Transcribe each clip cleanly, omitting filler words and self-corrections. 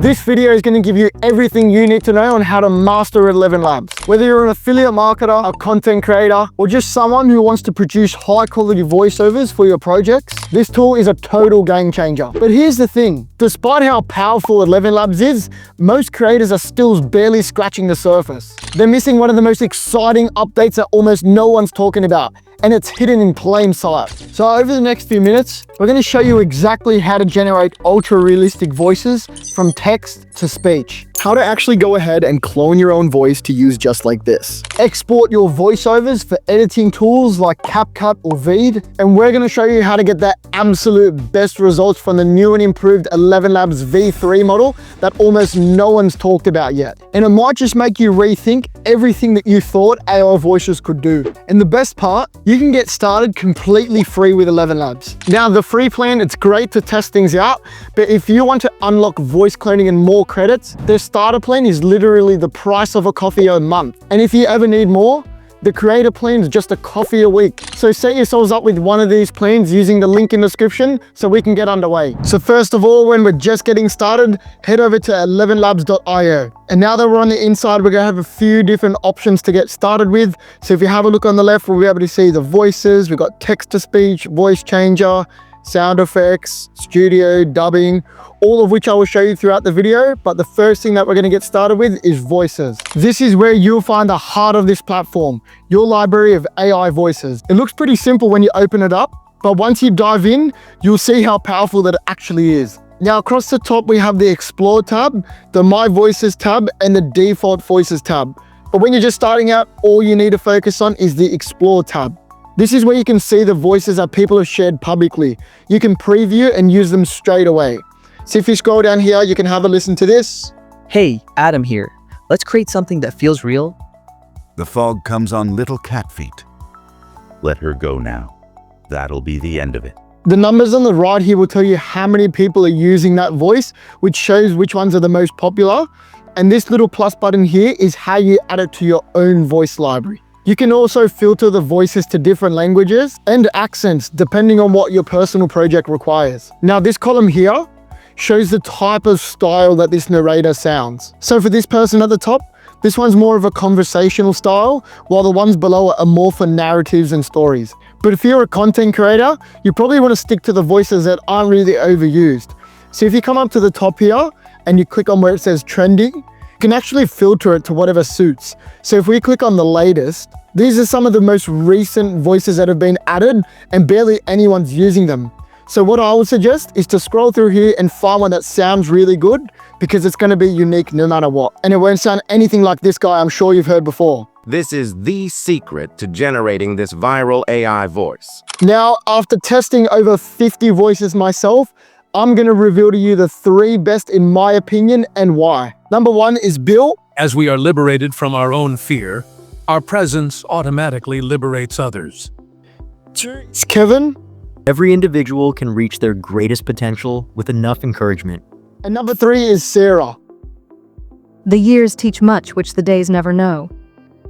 This video is going to give you everything you need to know on how to master Elevenlabs. Whether you're an affiliate marketer, a content creator, or just someone who wants to produce high quality voiceovers for your projects, this tool is a total game changer. But here's the thing, despite how powerful Elevenlabs is, most creators are still barely scratching the surface. They're missing one of the most exciting updates that almost no one's talking about, and it's hidden in plain sight. So over the next few minutes, we're going to show you exactly how to generate ultra realistic voices from text to speech. How to actually go ahead and clone your own voice to use just like this. Export your voiceovers for editing tools like CapCut or Veed. And we're going to show you how to get the absolute best results from the new and improved Elevenlabs V3 model that almost no one's talked about yet. And it might just make you rethink everything that you thought AI voices could do. And the best part, you can get started completely free with Elevenlabs. Now, the free plan, it's great to test things out, but if you want to unlock voice cloning and more credits, the starter plan is literally the price of a coffee a month. And if you ever need more, the creator plan is just a coffee a week. So set yourselves up with one of these plans using the link in the description so we can get underway. So first of all, when we're just getting started, head over to elevenlabs.io. And now that we're on the inside, we're gonna have a few different options to get started with. So if you have a look on the left, we'll be able to see the voices. We've got text to speech, voice changer, sound effects, studio, dubbing, all of which I will show you throughout the video. But the first thing that we're going to get started with is voices. This is where you'll find the heart of this platform, your library of AI voices. It looks pretty simple when you open it up, but once you dive in, you'll see how powerful that it actually is. Now across the top, we have the Explore tab, the My Voices tab, and the Default Voices tab. But when you're just starting out, all you need to focus on is the Explore tab. This is where you can see the voices that people have shared publicly. You can preview and use them straight away. So if you scroll down here, you can have a listen to this. Hey, Adam here. Let's create something that feels real. The fog comes on little cat feet. Let her go now. That'll be the end of it. The numbers on the right here will tell you how many people are using that voice, which shows which ones are the most popular. And this little plus button here is how you add it to your own voice library. You can also filter the voices to different languages and accents depending on what your personal project requires. Now this column here shows the type of style that this narrator sounds. So for this person at the top, this one's more of a conversational style, while the ones below are more for narratives and stories. But if you're a content creator, you probably want to stick to the voices that aren't really overused. So if you come up to the top here and you click on where it says trending, you can actually filter it to whatever suits. So if we click on the latest, these are some of the most recent voices that have been added and barely anyone's using them. So what I would suggest is to scroll through here and find one that sounds really good, because it's going to be unique no matter what. And it won't sound anything like this guy I'm sure you've heard before. This is the secret to generating this viral AI voice. Now, after testing over 50 voices myself, I'm going to reveal to you the 3 best in my opinion and why. Number 1 is Bill. As we are liberated from our own fear, our presence automatically liberates others. 2 is Kevin. Every individual can reach their greatest potential with enough encouragement. And number 3 is Sarah. The years teach much which the days never know.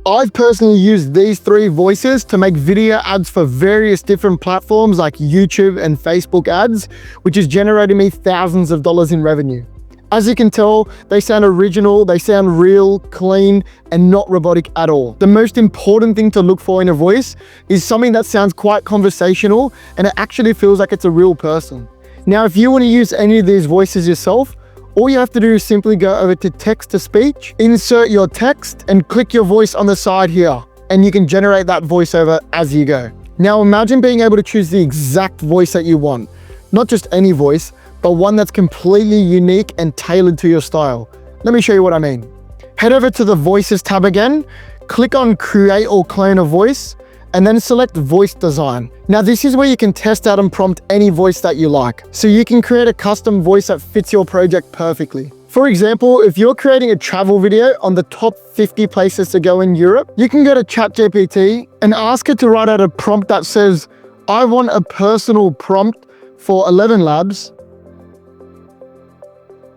I've personally used these 3 voices to make video ads for various different platforms like YouTube and Facebook ads, which has generated me thousands of dollars in revenue. As you can tell, they sound original, they sound real, clean, and not robotic at all. The most important thing to look for in a voice is something that sounds quite conversational and it actually feels like it's a real person. Now, if you want to use any of these voices yourself, all you have to do is simply go over to text to speech, insert your text, and click your voice on the side here, and you can generate that voiceover as you go. Now imagine being able to choose the exact voice that you want. Not just any voice, but one that's completely unique and tailored to your style. Let me show you what I mean. Head over to the Voices tab again, click on Create or Clone a Voice, and then select Voice Design. Now this is where you can test out and prompt any voice that you like. So you can create a custom voice that fits your project perfectly. For example, if you're creating a travel video on the top 50 places to go in Europe, you can go to ChatGPT and ask it to write out a prompt that says, I want a personal prompt for Elevenlabs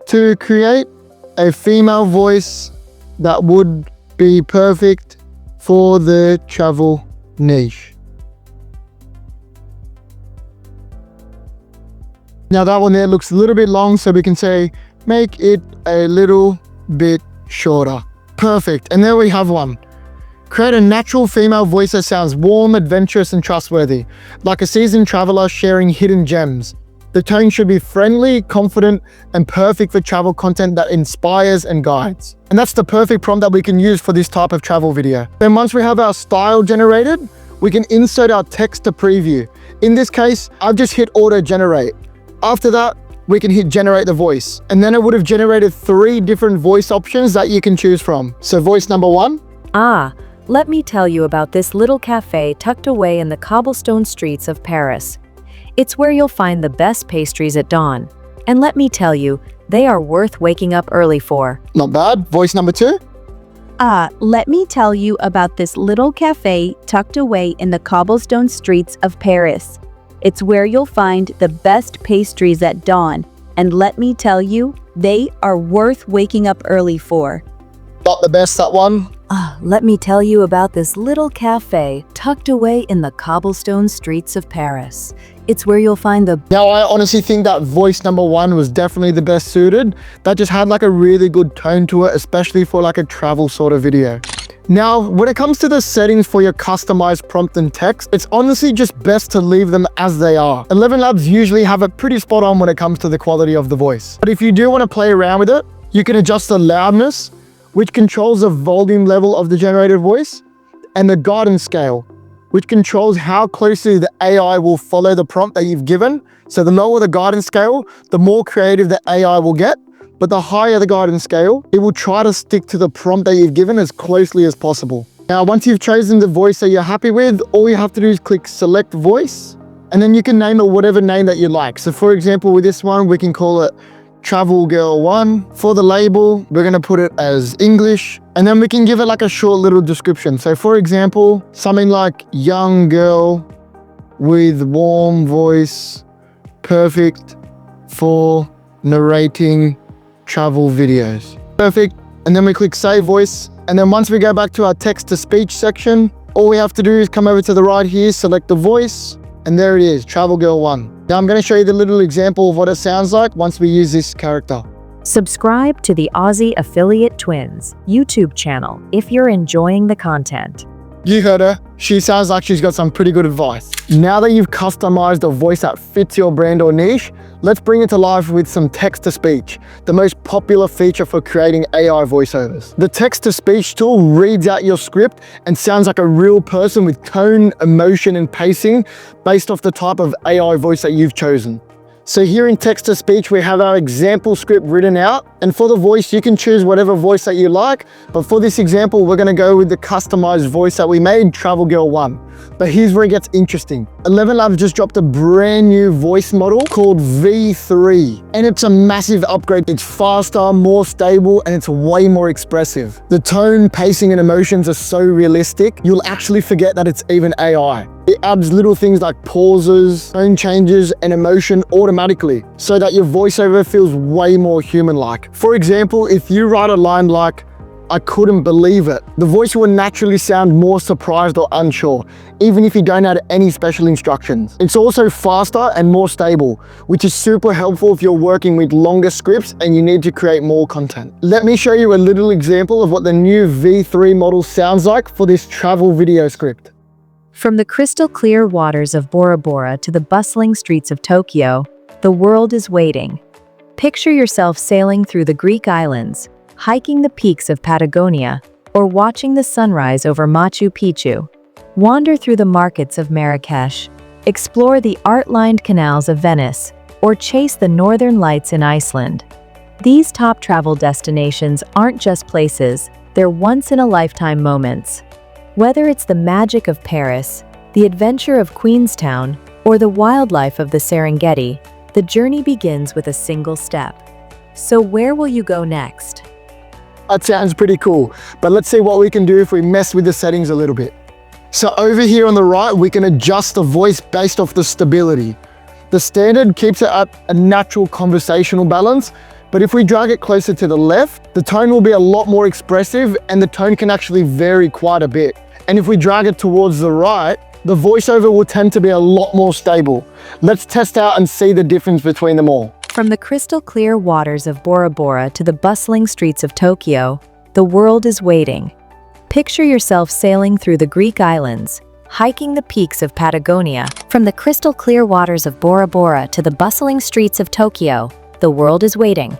to create a female voice that would be perfect for the travel niche. Now that one there looks a little bit long, so we can say make it a little bit shorter. Perfect. And there we have one. Create a natural female voice that sounds warm, adventurous, and trustworthy, like a seasoned traveler sharing hidden gems. The tone should be friendly, confident, and perfect for travel content that inspires and guides. And that's the perfect prompt that we can use for this type of travel video. Then once we have our style generated, we can insert our text to preview. In this case, I've just hit auto generate. After that, we can hit generate the voice. And then it would have generated 3 different voice options that you can choose from. So voice number 1. Ah, let me tell you about this little cafe tucked away in the cobblestone streets of Paris. It's where you'll find the best pastries at dawn. And let me tell you, they are worth waking up early for. Not bad. Voice number 2. Let me tell you about this little cafe tucked away in the cobblestone streets of Paris. It's where you'll find the best pastries at dawn. And let me tell you, they are worth waking up early for. Not the best, that one. Let me tell you about this little cafe tucked away in the cobblestone streets of Paris. It's where you'll find the... Now, I honestly think that voice number 1 was definitely the best suited. That just had like a really good tone to it, especially for like a travel sort of video. Now, when it comes to the settings for your customized prompt and text, it's honestly just best to leave them as they are. Elevenlabs usually have it pretty spot on when it comes to the quality of the voice. But if you do want to play around with it, you can adjust the loudness, which controls the volume level of the generated voice, and the guidance scale, which controls how closely the AI will follow the prompt that you've given. So the lower the guidance scale, the more creative the AI will get, but the higher the guidance scale, it will try to stick to the prompt that you've given as closely as possible. Now, once you've chosen the voice that you're happy with, all you have to do is click select voice, and then you can name it whatever name that you like. So for example, with this one, we can call it Travel Girl 1. For the label, we're going to put it as English, and then we can give it like a short little description. So for example, something like young girl with warm voice, perfect for narrating travel videos. Perfect. And then we click save voice. And then once we go back to our text to speech section, all we have to do is come over to the right here, select the voice, and there it is, Travel Girl 1. Now I'm going to show you the little example of what it sounds like once we use this character. Subscribe to the Aussie Affiliate Twins YouTube channel if you're enjoying the content. You heard her. She sounds like she's got some pretty good advice. Now that you've customized a voice that fits your brand or niche, let's bring it to life with some text-to-speech, the most popular feature for creating AI voiceovers. The text-to-speech tool reads out your script and sounds like a real person with tone, emotion, and pacing based off the type of AI voice that you've chosen. So here in text-to-speech, we have our example script written out. And for the voice, you can choose whatever voice that you like. But for this example, we're going to go with the customized voice that we made, Travel Girl 1. But here's where it gets interesting. Elevenlabs just dropped a brand new voice model called V3. And it's a massive upgrade. It's faster, more stable, and it's way more expressive. The tone, pacing, and emotions are so realistic, you'll actually forget that it's even AI. It adds little things like pauses, tone changes, and emotion automatically so that your voiceover feels way more human-like. For example, if you write a line like, "I couldn't believe it," the voice will naturally sound more surprised or unsure, even if you don't add any special instructions. It's also faster and more stable, which is super helpful if you're working with longer scripts and you need to create more content. Let me show you a little example of what the new V3 model sounds like for this travel video script. From the crystal clear waters of Bora Bora to the bustling streets of Tokyo, the world is waiting. Picture yourself sailing through the Greek islands, hiking the peaks of Patagonia, or watching the sunrise over Machu Picchu. Wander through the markets of Marrakesh, explore the art-lined canals of Venice, or chase the northern lights in Iceland. These top travel destinations aren't just places, they're once-in-a-lifetime moments. Whether it's the magic of Paris, the adventure of Queenstown, or the wildlife of the Serengeti, the journey begins with a single step. So where will you go next? That sounds pretty cool, but let's see what we can do if we mess with the settings a little bit. So over here on the right, we can adjust the voice based off the stability. The standard keeps it at a natural conversational balance, but if we drag it closer to the left, the tone will be a lot more expressive and the tone can actually vary quite a bit. And if we drag it towards the right, the voiceover will tend to be a lot more stable. Let's test out and see the difference between them all. From the crystal clear waters of Bora Bora to the bustling streets of Tokyo, the world is waiting. Picture yourself sailing through the Greek islands, hiking the peaks of Patagonia. From the crystal clear waters of Bora Bora to the bustling streets of Tokyo, the world is waiting.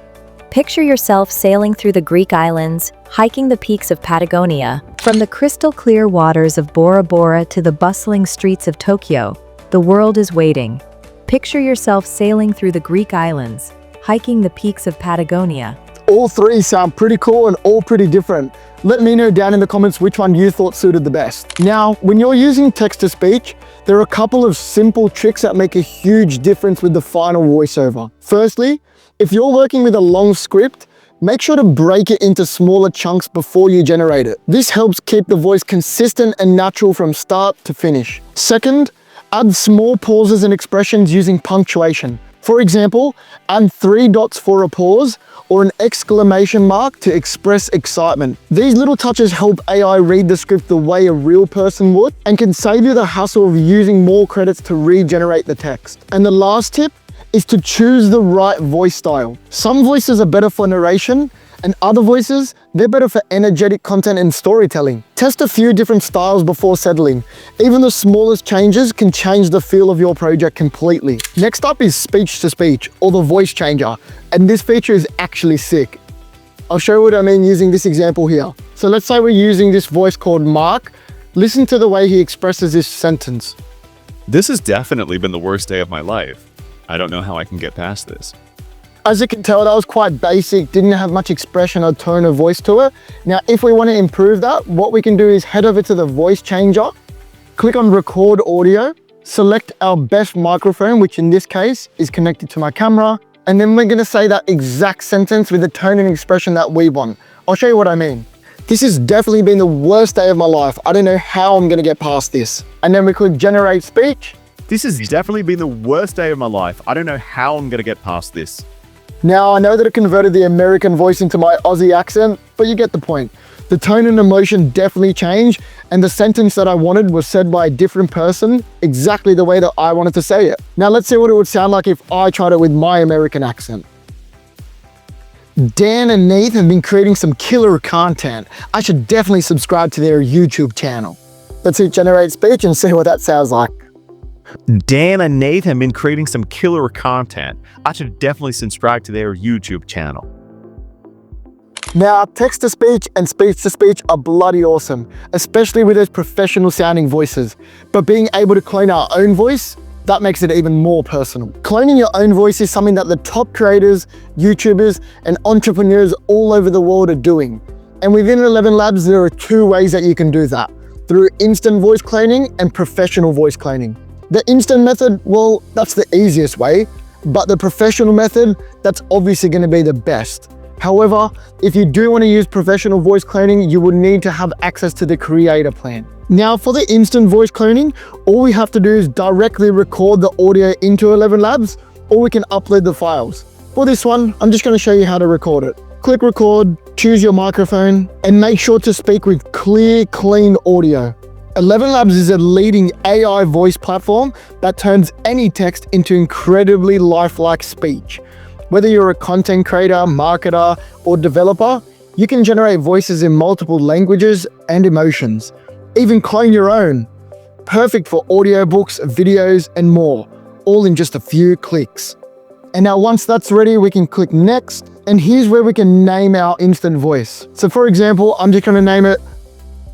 Picture yourself sailing through the Greek islands, hiking the peaks of Patagonia. From the crystal clear waters of Bora Bora to the bustling streets of Tokyo, the world is waiting. Picture yourself sailing through the Greek islands, hiking the peaks of Patagonia. All three sound pretty cool and all pretty different. Let me know down in the comments which one you thought suited the best. Now, when you're using text-to-speech, there are a couple of simple tricks that make a huge difference with the final voiceover. Firstly, if you're working with a long script, make sure to break it into smaller chunks before you generate it. This helps keep the voice consistent and natural from start to finish. Second, add small pauses and expressions using punctuation. For example, add 3 dots for a pause or an exclamation mark to express excitement. These little touches help AI read the script the way a real person would and can save you the hassle of using more credits to regenerate the text. And the last tip is to choose the right voice style. Some voices are better for narration, and other voices, they're better for energetic content and storytelling. Test a few different styles before settling. Even the smallest changes can change the feel of your project completely. Next up is speech-to-speech, or the voice changer, and this feature is actually sick. I'll show you what I mean using this example here. So let's say we're using this voice called Mark. Listen to the way he expresses this sentence. This has definitely been the worst day of my life. I don't know how I can get past this. As you can tell, that was quite basic, didn't have much expression or tone of voice to it. Now, if we want to improve that, what we can do is head over to the voice changer, click on record audio, select our best microphone, which in this case is connected to my camera, and then we're going to say that exact sentence with the tone and expression that we want. I'll show you what I mean. This has definitely been the worst day of my life. I don't know how I'm going to get past this. And then we click generate speech. This has definitely been the worst day of my life. I don't know how I'm going to get past this. Now, I know that it converted the American voice into my Aussie accent, but you get the point. The tone and emotion definitely changed, and the sentence that I wanted was said by a different person, exactly the way that I wanted to say it. Now, let's see what it would sound like if I tried it with my American accent. Dan and Neith have been creating some killer content. I should definitely subscribe to their YouTube channel. Let's hit generate speech and see what that sounds like. Dan and Nate have been creating some killer content. I should definitely subscribe to their YouTube channel. Now, text-to-speech and speech-to-speech are bloody awesome, especially with those professional sounding voices. But being able to clone our own voice, that makes it even more personal. Cloning your own voice is something that the top creators, YouTubers, and entrepreneurs all over the world are doing. And within Elevenlabs, there are 2 ways that you can do that, through instant voice cloning and professional voice cloning. The instant method, well, that's the easiest way, but the professional method, that's obviously going to be the best. However, if you do want to use professional voice cloning, you will need to have access to the creator plan. Now, for the instant voice cloning, all we have to do is directly record the audio into Elevenlabs, or we can upload the files. For this one, I'm just going to show you how to record it. Click record, choose your microphone, and make sure to speak with clear, clean audio. Elevenlabs is a leading AI voice platform that turns any text into incredibly lifelike speech. Whether you're a content creator, marketer, or developer, you can generate voices in multiple languages and emotions. Even clone your own. Perfect for audiobooks, videos, and more, all in just a few clicks. And now once that's ready, we can click next, and here's where we can name our instant voice. So for example, I'm just going to name it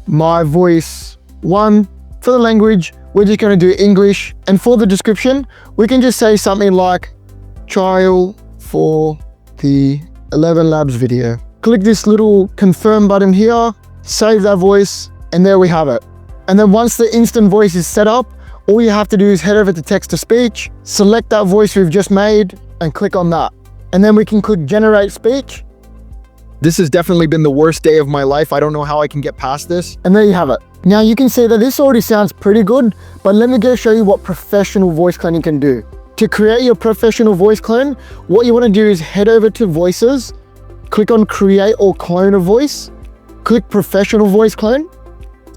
My Voice 1. For the language, we're just going to do English. And for the description, we can just say something like trial for the Elevenlabs video. Click this little confirm button here, save that voice, and there we have it. And then once the instant voice is set up, all you have to do is head over to text to speech, select that voice we've just made, and click on that. And then we can click generate speech. This has definitely been the worst day of my life. I don't know how I can get past this. And there you have it. Now you can see that this already sounds pretty good, but let me go show you what professional voice cloning can do. To create your professional voice clone, what you want to do is head over to voices, click on create or clone a voice, click professional voice clone,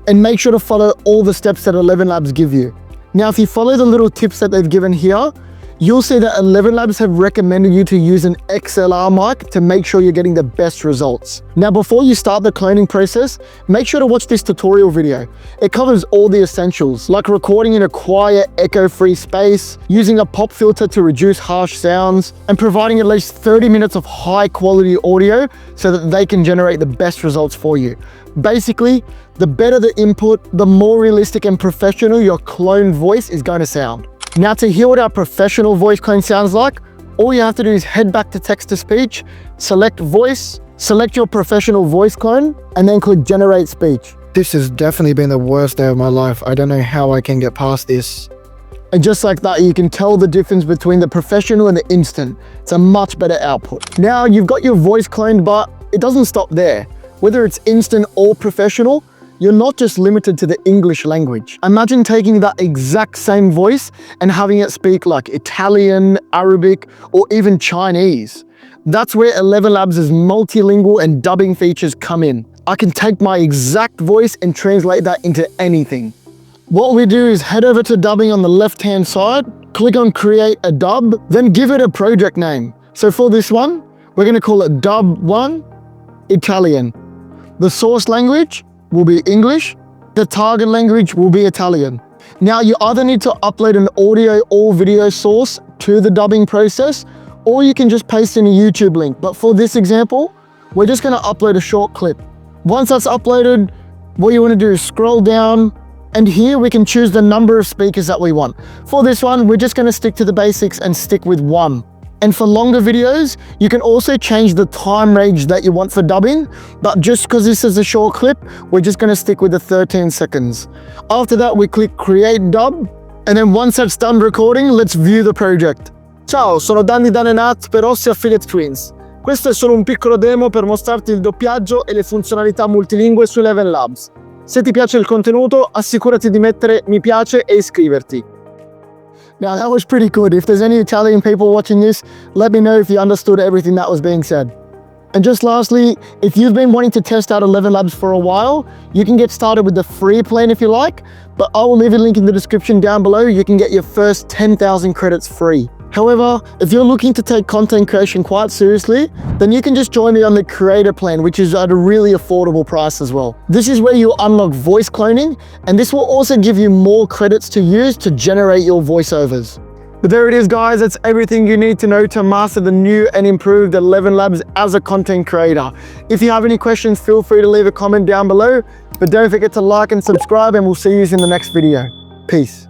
and make sure to follow all the steps that Elevenlabs give you. Now, if you follow the little tips that they've given here, you'll see that Elevenlabs have recommended you to use an XLR mic to make sure you're getting the best results. Now, before you start the cloning process, make sure to watch this tutorial video. It covers all the essentials, like recording in a quiet, echo-free space, using a pop filter to reduce harsh sounds, and providing at least 30 minutes of high-quality audio so that they can generate the best results for you. Basically, the better the input, the more realistic and professional your cloned voice is going to sound. Now, to hear what our professional voice clone sounds like, all you have to do is head back to text-to-speech, select voice, select your professional voice clone, and then click generate speech. This has definitely been the worst day of my life. I don't know how I can get past this. And just like that, you can tell the difference between the professional and the instant. It's a much better output. Now, you've got your voice cloned, but it doesn't stop there. Whether it's instant or professional, you're not just limited to the English language. Imagine taking that exact same voice and having it speak like Italian, Arabic, or even Chinese. That's where Elevenlabs' multilingual and dubbing features come in. I can take my exact voice and translate that into anything. What we do is head over to dubbing on the left-hand side, click on create a dub, then give it a project name. So for this one, we're gonna call it dub 1 Italian. The source language will be English, the target language will be Italian. Now, you either need to upload an audio or video source to the dubbing process, or you can just paste in a YouTube link. But for this example, we're just gonna upload a short clip. Once that's uploaded, what you wanna do is scroll down, and here we can choose the number of speakers that we want. For this one, we're just gonna stick to the basics and stick with 1. And for longer videos, you can also change the time range that you want for dubbing, but just because this is a short clip, we're just gonna stick with the 13 seconds. After that, we click create dub, and then once that's done recording, let's view the project. Ciao, sono Danny Dan and Nat per Ossi Affiliate Twins. Questo è solo un piccolo demo per mostrarti il doppiaggio e le funzionalità multilingue su Elevenlabs. Se ti piace il contenuto, assicurati di mettere mi piace e iscriverti. Now, that was pretty good. If there's any Italian people watching this, let me know if you understood everything that was being said. And just lastly, if you've been wanting to test out Elevenlabs for a while, you can get started with the free plan if you like, but I will leave a link in the description down below. You can get your first 10,000 credits free. However, if you're looking to take content creation quite seriously, then you can just join me on the creator plan, which is at a really affordable price as well. This is where you unlock voice cloning, and this will also give you more credits to use to generate your voiceovers. But there it is, guys. That's everything you need to know to master the new and improved Elevenlabs as a content creator. If you have any questions, feel free to leave a comment down below, but don't forget to like and subscribe, and we'll see you in the next video. Peace.